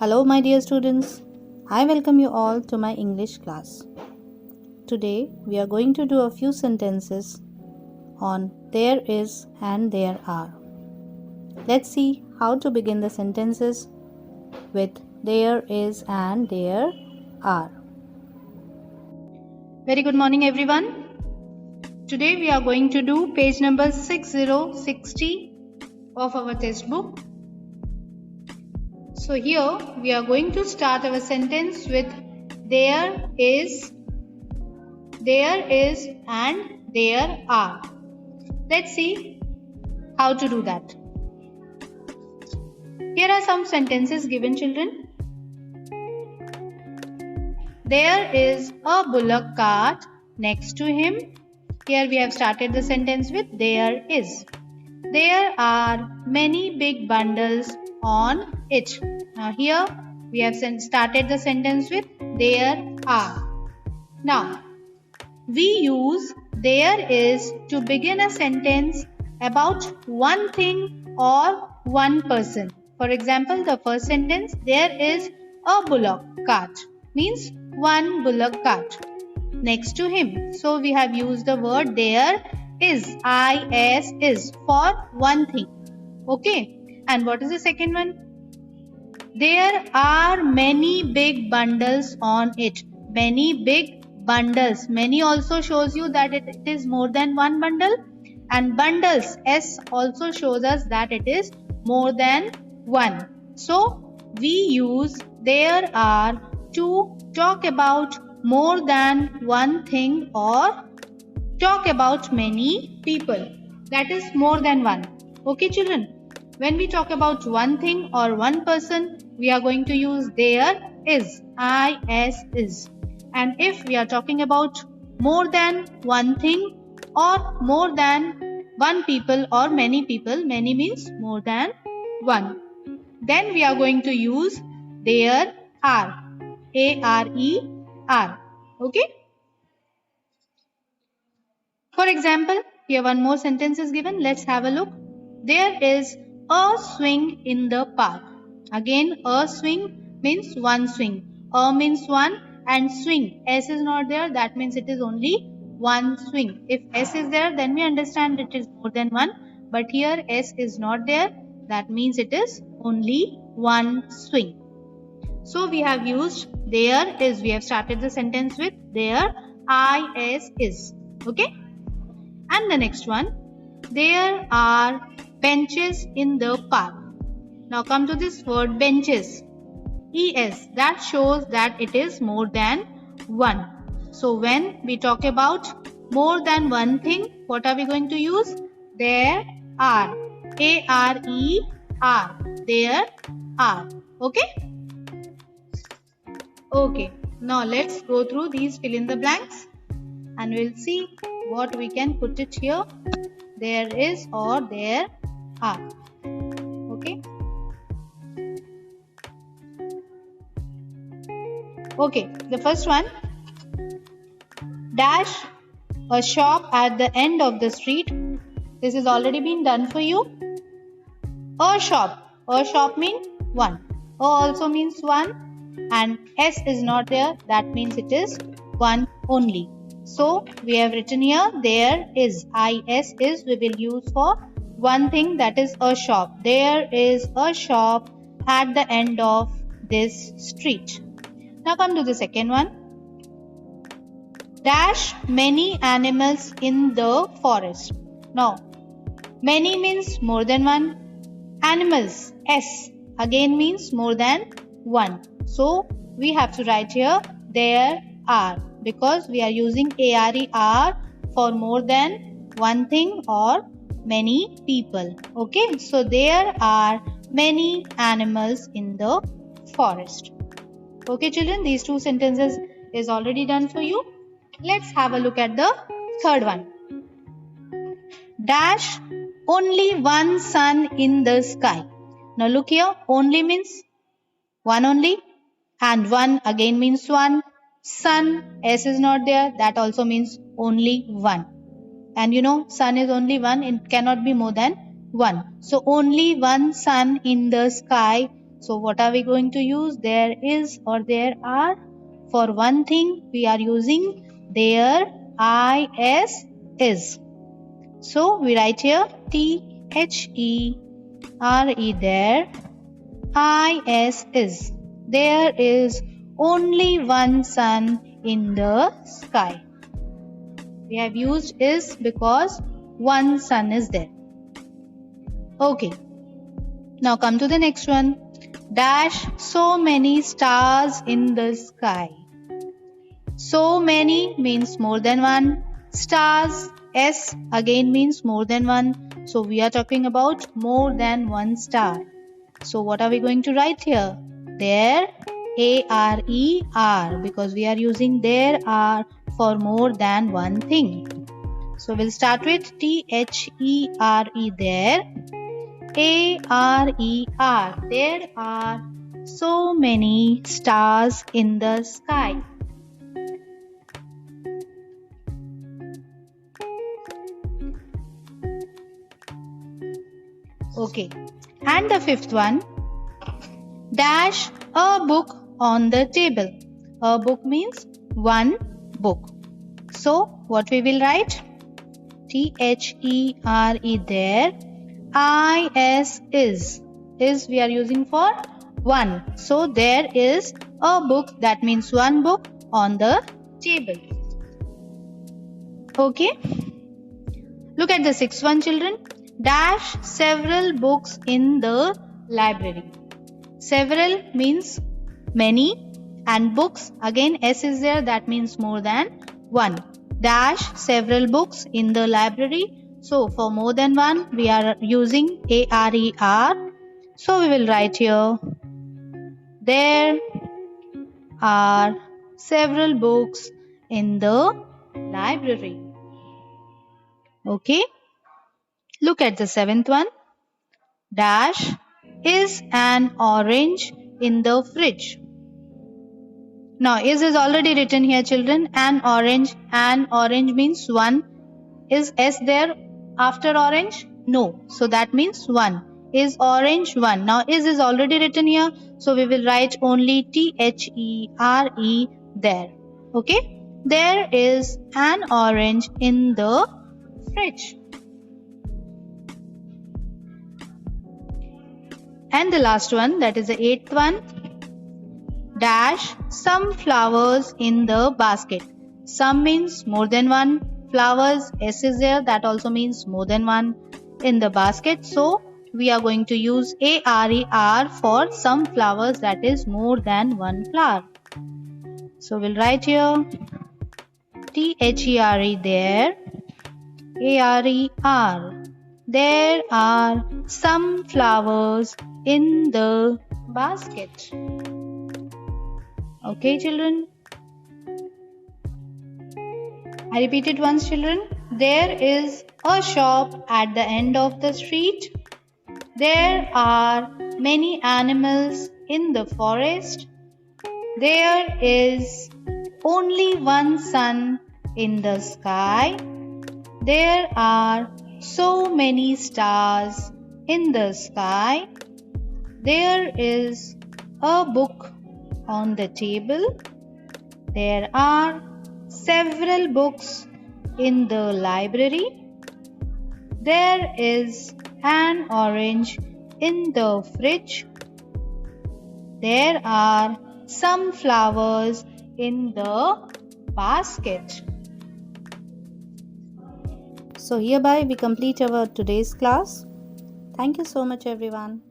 Hello, my dear students. I welcome you all to my English class. Today, we are going to do a few sentences on there is and there are. Let's see how to begin the sentences with there is and there are. Very good morning, everyone. Today, we are going to do page number 6060 of our textbook. So here we are going to start our sentence with there is and there are. Let's see how to do that. Here are some sentences given, children. There is a bullock cart next to him. Here we have started the sentence with there is. There are many big bundles on it. Now here we have started the sentence with there are. Now we use there is to begin a sentence about one thing or one person. For example, the first sentence, there is a bullock cart, means one bullock cart next to him. So we have used the word there is, is for one thing. Okay. And what is the second one? There are many big bundles on it. Many big bundles. Many also shows you that it is more than one bundle. And bundles, S also shows us that it is more than one. So we use there are to talk about more than one thing or talk about many people. That is more than one. Okay, children? When we talk about one thing or one person, we are going to use there is, is. And if we are talking about more than one thing or more than one people or many people, many means more than one, then we are going to use there are, A-R-E-R. Okay? For example, here one more sentence is given. Let's have a look. There is a swing in the park. Again, a swing means one swing. A means one and swing. S is not there. That means it is only one swing. If S is there, then we understand it is more than one. But here S is not there. That means it is only one swing. So we have used there is. We have started the sentence with there, is. Okay. And the next one. There are benches in the park. Now come to this word benches. ES, that shows that it is more than one. So when we talk about more than one thing, what are we going to use? There are. A-R-E-R. There are. Okay? Okay. Now let's go through these fill in the blanks and we'll see what we can put it here. There is or there are. Okay. Okay, the first one. Dash a shop at the end of the street. This has already been done for you. A shop. A shop means one. A also means one. And S is not there. That means it is one only. So we have written here there is, is we will use for one thing, that is a shop. There is a shop at the end of this street. Now come to the second one. Dash many animals in the forest. Now many means more than one. Animals, S again means more than one. So we have to write here there are, because we are using ARER for more than one thing or many people. Okay, so there are many animals in the forest. Okay, children, these two sentences is already done for you. Let's have a look at the third one. Dash only one sun in the sky. Now look here, only means one only and one again means one. Sun, S is not there, that also means only one. And you know, sun is only one, it cannot be more than one. So only one sun in the sky. So what are we going to use? There is or there are. For one thing, we are using there, is. So we write here THERE, there, is. There is only one sun in the sky. We have used is because one sun is there. Okay. Now come to the next one. Dash so many stars in the sky. So many means more than one. Stars, S again means more than one. So we are talking about more than one star. So what are we going to write here? There, ARER, because we are using there are for more than one thing. So we'll start with THERE, there, ARER. There are so many stars in the sky. Okay. And the fifth one, dash a book on the table. A book means one book. So what we will write? THERE, there, is. Is we are using for one. So there is a book, that means one book on the table. Okay. Look at the sixth one, children. Dash several books in the library. Several means many, and books, again S is there, that means more than one. Dash several books in the library. So for more than one, we are using ARER. So we will write here, there are several books in the library. Okay. Look at the seventh one. Dash is an orange in the fridge. Now is already written here, children. An orange means one. Is S there after orange? No. So that means one. Is orange one. Now is already written here. So we will write only THERE, there. Okay. There is an orange in the fridge. And the last one, that is the eighth one. Dash some flowers in the basket. Some means more than one. Flowers, S is there, that also means more than one in the basket. So we are going to use ARER for some flowers, that is more than one flower. So we'll write here THERE, there, ARER. There are some flowers in the basket. Okay, children. I repeat it once, children. There is a shop at the end of the street. There are many animals in the forest. There is only one sun in the sky. There are so many stars in the sky. There is a book on the table. There are several books in the library. There is an orange in the fridge. There are some flowers in the basket. So hereby we complete our today's class. Thank you so much, everyone.